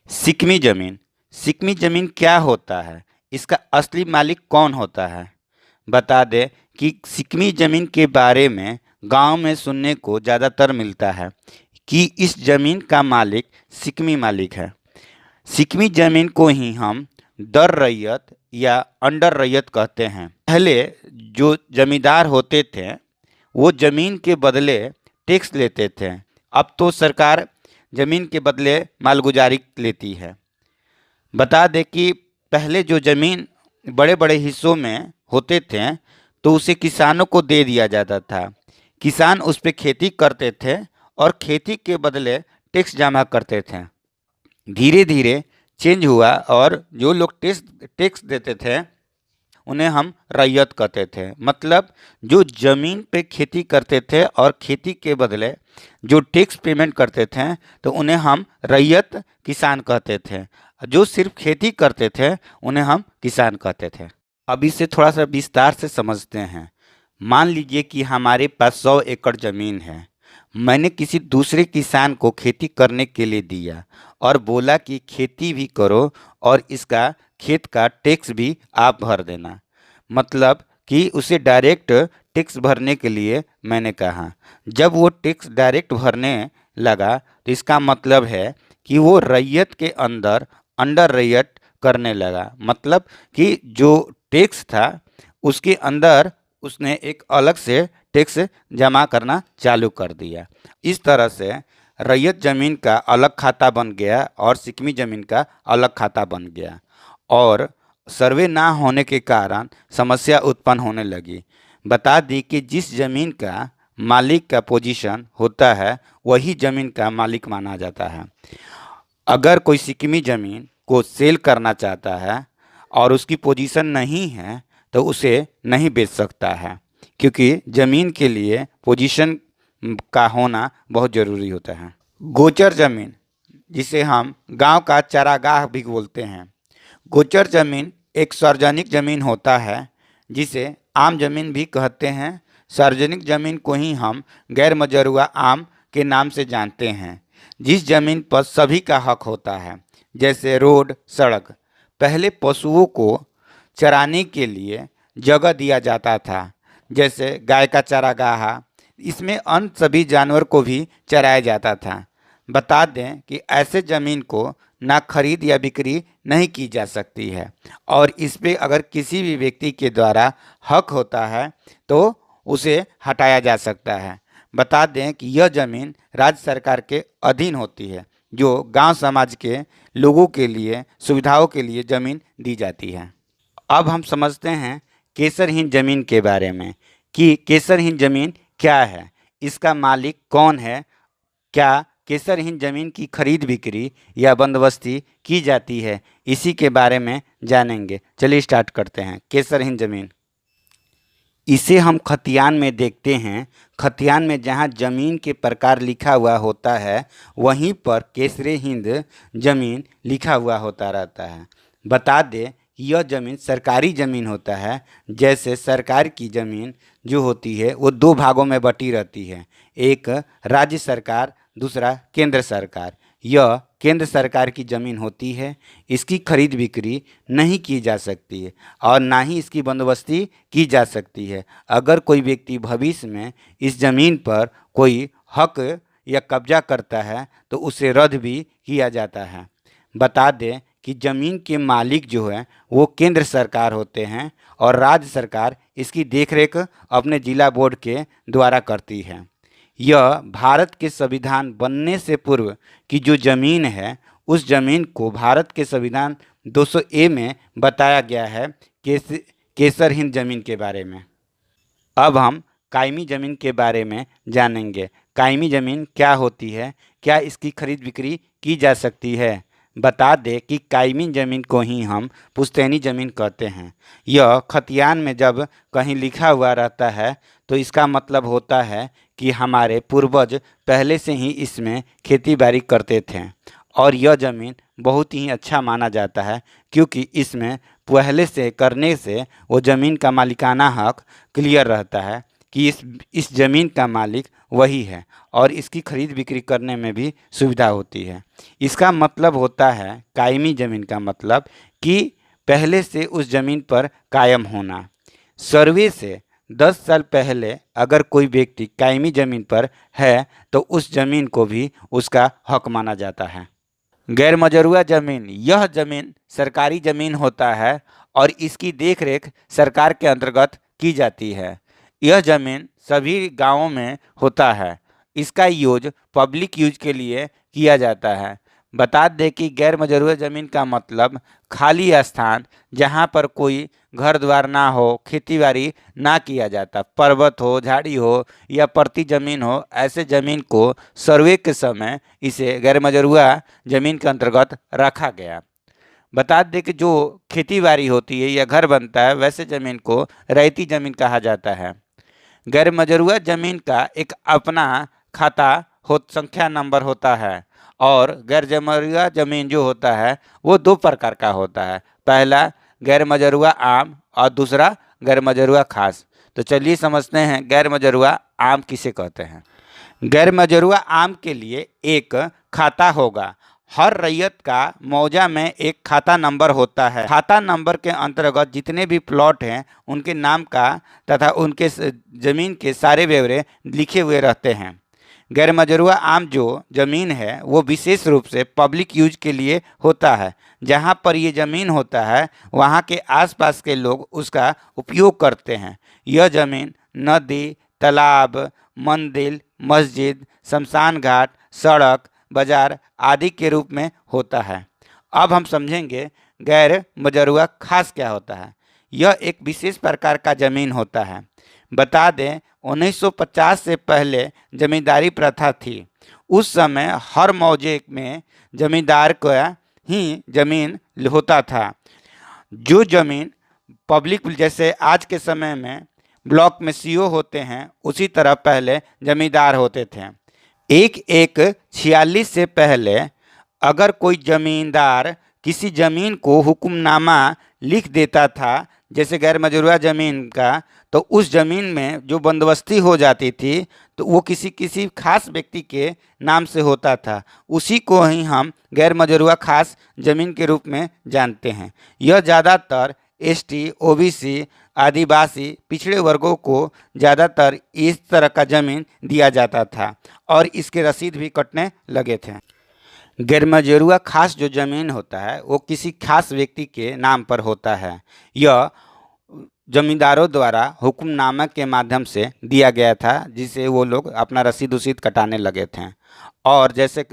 सिकमी जमीन। सिकमी जमीन क्या होता है? इसका असली मालिक कौन होता है? बता दें कि सिकमी जमीन के बारे में गांव में सुनने को ज़्यादातर मिलता है कि इस जमीन का मालिक सिकमी मालिक है। सिकमी जमीन को ही हम दर रैयत या अंडर रैयत कहते हैं। पहले जो जमींदार होते थे वो जमीन के बदले टैक्स लेते थे। अब तो सरकार जमीन के बदले मालगुजारी लेती है। बता दें कि पहले जो ज़मीन बड़े बड़े हिस्सों में होते थे तो उसे किसानों को दे दिया जाता था। किसान उस पर खेती करते थे और खेती के बदले टैक्स जमा करते थे। धीरे धीरे चेंज हुआ और जो लोग टैक्स टैक्स देते थे उन्हें हम रैयत कहते थे। मतलब जो ज़मीन पे खेती करते थे और खेती के बदले जो टैक्स पेमेंट करते थे तो उन्हें हम रैयत किसान कहते थे। जो सिर्फ खेती करते थे उन्हें हम किसान कहते थे। अब इसे थोड़ा सा विस्तार से समझते हैं। मान लीजिए कि हमारे पास 100 एकड़ ज़मीन है। मैंने किसी दूसरे किसान को खेती करने के लिए दिया और बोला कि खेती भी करो और इसका खेत का टैक्स भी आप भर देना। मतलब कि उसे डायरेक्ट टैक्स भरने के लिए मैंने कहा। जब वो टैक्स डायरेक्ट भरने लगा तो इसका मतलब है कि वो रैयत के अंदर अंडर रैयत करने लगा। मतलब कि जो टैक्स था उसके अंदर उसने एक अलग से टैक्स जमा करना चालू कर दिया। इस तरह से रैयत ज़मीन का अलग खाता बन गया और सिकमी ज़मीन का अलग खाता बन गया और सर्वे ना होने के कारण समस्या उत्पन्न होने लगी। बता दी कि जिस ज़मीन का मालिक का पोजीशन होता है वही ज़मीन का मालिक माना जाता है। अगर कोई सिकमी ज़मीन को सेल करना चाहता है और उसकी पोजीशन नहीं है तो उसे नहीं बेच सकता है, क्योंकि ज़मीन के लिए पोजीशन का होना बहुत ज़रूरी होता है। गोचर ज़मीन, जिसे हम गांव का चारागाह भी बोलते हैं। गोचर ज़मीन एक सार्वजनिक ज़मीन होता है जिसे आम ज़मीन भी कहते हैं। सार्वजनिक ज़मीन को ही हम गैर मजरूआ आम के नाम से जानते हैं। जिस ज़मीन पर सभी का हक होता है, जैसे रोड, सड़क। पहले पशुओं को चराने के लिए जगह दिया जाता था, जैसे गाय का चारागाह। इसमें अन्य सभी जानवर को भी चराया जाता था। बता दें कि ऐसे ज़मीन को ना खरीद या बिक्री नहीं की जा सकती है और इस पे अगर किसी भी व्यक्ति के द्वारा हक होता है तो उसे हटाया जा सकता है। बता दें कि यह ज़मीन राज्य सरकार के अधीन होती है, जो गांव समाज के लोगों के लिए सुविधाओं के लिए ज़मीन दी जाती है। अब हम समझते हैं केसरहीन ज़मीन के बारे में कि केसरहीन ज़मीन क्या है, इसका मालिक कौन है, क्या केसरहीन ज़मीन की खरीद बिक्री या बंदोबस्ती की जाती है, इसी के बारे में जानेंगे। चलिए स्टार्ट करते हैं। केसरहीन ज़मीन, इसे हम खतियान में देखते हैं। खतियान में जहाँ ज़मीन के प्रकार लिखा हुआ होता है वहीं पर केसरे हिंद ज़मीन लिखा हुआ होता रहता है। बता दें कि यह ज़मीन सरकारी ज़मीन होता है। जैसे सरकार की ज़मीन जो होती है वो दो भागों में बटी रहती है, एक राज्य सरकार, दूसरा केंद्र सरकार। यह केंद्र सरकार की ज़मीन होती है। इसकी खरीद बिक्री नहीं की जा सकती है और ना ही इसकी बंदोबस्ती की जा सकती है। अगर कोई व्यक्ति भविष्य में इस ज़मीन पर कोई हक या कब्जा करता है तो उसे रद्द भी किया जाता है। बता दें कि ज़मीन के मालिक जो है वो केंद्र सरकार होते हैं और राज्य सरकार इसकी देखरेख अपने जिला बोर्ड के द्वारा करती है। यह भारत के संविधान बनने से पूर्व की जो ज़मीन है उस ज़मीन को भारत के संविधान 200A में बताया गया है केसरहीन ज़मीन के बारे में। अब हम कायमी ज़मीन के बारे में जानेंगे। कायमी ज़मीन क्या होती है, क्या इसकी खरीद बिक्री की जा सकती है? बता दें कि कायमी ज़मीन को ही हम पुश्तैनी ज़मीन कहते हैं। यह खतियान में जब कहीं लिखा हुआ रहता है तो इसका मतलब होता है कि हमारे पूर्वज पहले से ही इसमें खेती बाड़ी करते थे और यह ज़मीन बहुत ही अच्छा माना जाता है, क्योंकि इसमें पहले से करने से वो ज़मीन का मालिकाना हक क्लियर रहता है कि इस ज़मीन का मालिक वही है और इसकी खरीद बिक्री करने में भी सुविधा होती है। इसका मतलब होता है कायमी ज़मीन का मतलब कि पहले से उस ज़मीन पर कायम होना। सर्वे से 10 साल पहले अगर कोई व्यक्ति कायमी ज़मीन पर है तो उस ज़मीन को भी उसका हक माना जाता है। गैर मजरूआ ज़मीन, यह ज़मीन सरकारी ज़मीन होता है और इसकी देखरेख सरकार के अंतर्गत की जाती है। यह ज़मीन सभी गांवों में होता है। इसका यूज पब्लिक यूज के लिए किया जाता है। बता दें कि गैर मजरूआ ज़मीन का मतलब खाली स्थान जहां पर कोई घर द्वार ना हो, खेती बाड़ी ना किया जाता, पर्वत हो, झाड़ी हो या पड़ती ज़मीन हो, ऐसे ज़मीन को सर्वे के समय इसे गैर मजरूआ ज़मीन के अंतर्गत रखा गया। बता दें कि जो खेती बाड़ी होती है या घर बनता है वैसे ज़मीन को रैयती ज़मीन कहा जाता है। गैर मजरूआ ज़मीन का एक अपना खाता संख्या नंबर होता है और गैर मजरूआ ज़मीन जो होता है वो दो प्रकार का होता है। पहला गैर मजरूआ आम और दूसरा गैर मजरूआ खास। तो चलिए समझते हैं गैर मजरूआ आम किसे कहते हैं। गैर मजरूआ आम के लिए एक खाता होगा। हर रैयत का मौजा में एक खाता नंबर होता है। खाता नंबर के अंतर्गत जितने भी प्लॉट हैं उनके नाम का तथा उनके ज़मीन के सारे ब्यौरे लिखे हुए रहते हैं। गैर मजरूआ आम जो ज़मीन है वो विशेष रूप से पब्लिक यूज के लिए होता है। जहाँ पर ये ज़मीन होता है वहाँ के आसपास के लोग उसका उपयोग करते हैं। यह ज़मीन नदी, तालाब, मंदिर, मस्जिद, शमशान घाट, सड़क, बाजार आदि के रूप में होता है। अब हम समझेंगे गैर मजरूआ खास क्या होता है। यह एक विशेष प्रकार का ज़मीन होता है। बता दें 1950 से पहले जमींदारी प्रथा थी। उस समय हर मौजे में जमींदार का ही ज़मीन होता था। जो ज़मीन पब्लिक जैसे आज के समय में ब्लॉक में सीओ होते हैं उसी तरह पहले जमींदार होते थे। एक 46 से पहले अगर कोई जमींदार किसी ज़मीन को हुक्मनामा लिख देता था जैसे गैर मजरूआ ज़मीन का, तो उस ज़मीन में जो बंदोबस्ती हो जाती थी तो वो किसी खास व्यक्ति के नाम से होता था। उसी को ही हम गैर मजरूआ खास ज़मीन के रूप में जानते हैं। यह ज़्यादातर एसटी, ओबीसी, आदिवासी पिछड़े वर्गों को ज़्यादातर इस तरह का ज़मीन दिया जाता था और इसके रसीद भी कटने लगे थे। गैर मजरूआ खास जो ज़मीन होता है वो किसी खास व्यक्ति के नाम पर होता है। यह जमींदारों द्वारा हुक्मनामा के माध्यम से दिया गया था जिसे वो लोग अपना रसीद उसीद कटाने लगे थे। और जैसे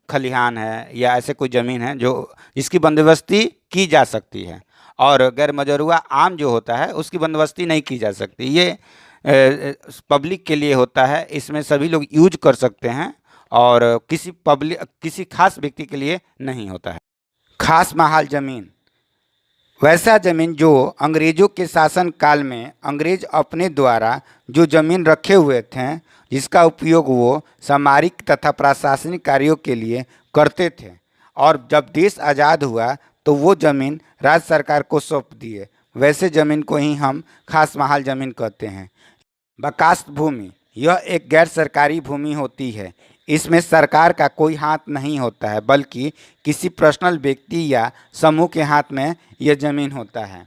खलिहान है या ऐसे कोई ज़मीन है जो जिसकी बंदोबस्ती की जा सकती है और गैर मजरूआ आम जो होता है उसकी बंदोबस्ती नहीं की जा सकती। ये पब्लिक के लिए होता है। इसमें सभी लोग यूज कर सकते हैं और किसी खास व्यक्ति के लिए नहीं होता है। खास महाल ज़मीन वैसा ज़मीन जो अंग्रेज़ों के शासन काल में अंग्रेज अपने द्वारा जो ज़मीन रखे हुए थे जिसका उपयोग वो सामरिक तथा प्रशासनिक कार्यों के लिए करते थे और जब देश आज़ाद हुआ तो वो ज़मीन राज्य सरकार को सौंप दिए। वैसे ज़मीन को ही हम खास महाल ज़मीन कहते हैं। बकास्त भूमि यह एक गैर सरकारी भूमि होती है। इसमें सरकार का कोई हाथ नहीं होता है बल्कि किसी पर्सनल व्यक्ति या समूह के हाथ में यह ज़मीन होता है।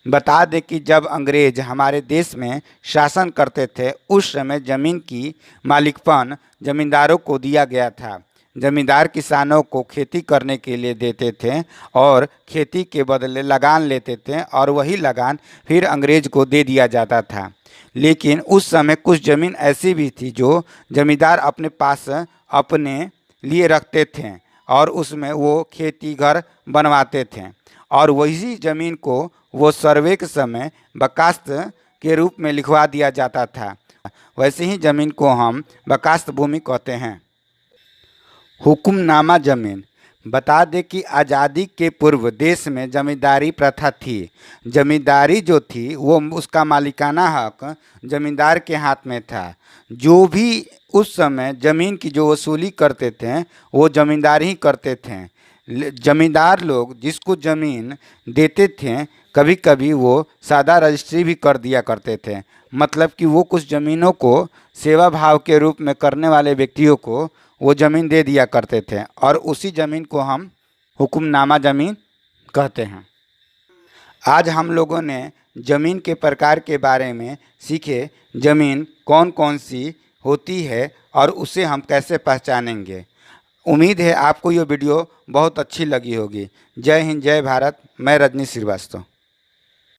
बता दें कि जब अंग्रेज हमारे देश में शासन करते थे उस समय ज़मीन की मालिकपन जमींदारों को दिया गया था। जमींदार किसानों को खेती करने के लिए देते थे और खेती के बदले लगान लेते थे और वही लगान फिर अंग्रेज को दे दिया जाता था। लेकिन उस समय कुछ ज़मीन ऐसी भी थी जो जमींदार अपने पास अपने लिए रखते थे और उसमें वो खेती घर बनवाते थे और वही ज़मीन को वो सर्वे के समय बकास्त के रूप में लिखवा दिया जाता था। वैसे ही ज़मीन को हम बकास्त भूमि कहते हैं। हुक्मनामा ज़मीन बता दें कि आज़ादी के पूर्व देश में जमींदारी प्रथा थी। जमींदारी जो थी वो उसका मालिकाना हक जमींदार के हाथ में था। जो भी उस समय ज़मीन की जो वसूली करते थे वो जमींदार ही करते थे। जमींदार लोग जिसको ज़मीन देते थे कभी कभी वो सादा रजिस्ट्री भी कर दिया करते थे। मतलब कि वो कुछ ज़मीनों को सेवा भाव के रूप में करने वाले व्यक्तियों को वो ज़मीन दे दिया करते थे और उसी ज़मीन को हम हुक्मनामा ज़मीन कहते हैं। आज हम लोगों ने ज़मीन के प्रकार के बारे में सीखे। ज़मीन कौन कौन सी होती है और उसे हम कैसे पहचानेंगे। उम्मीद है आपको ये वीडियो बहुत अच्छी लगी होगी। जय हिंद, जय भारत। मैं रजनी श्रीवास्तव।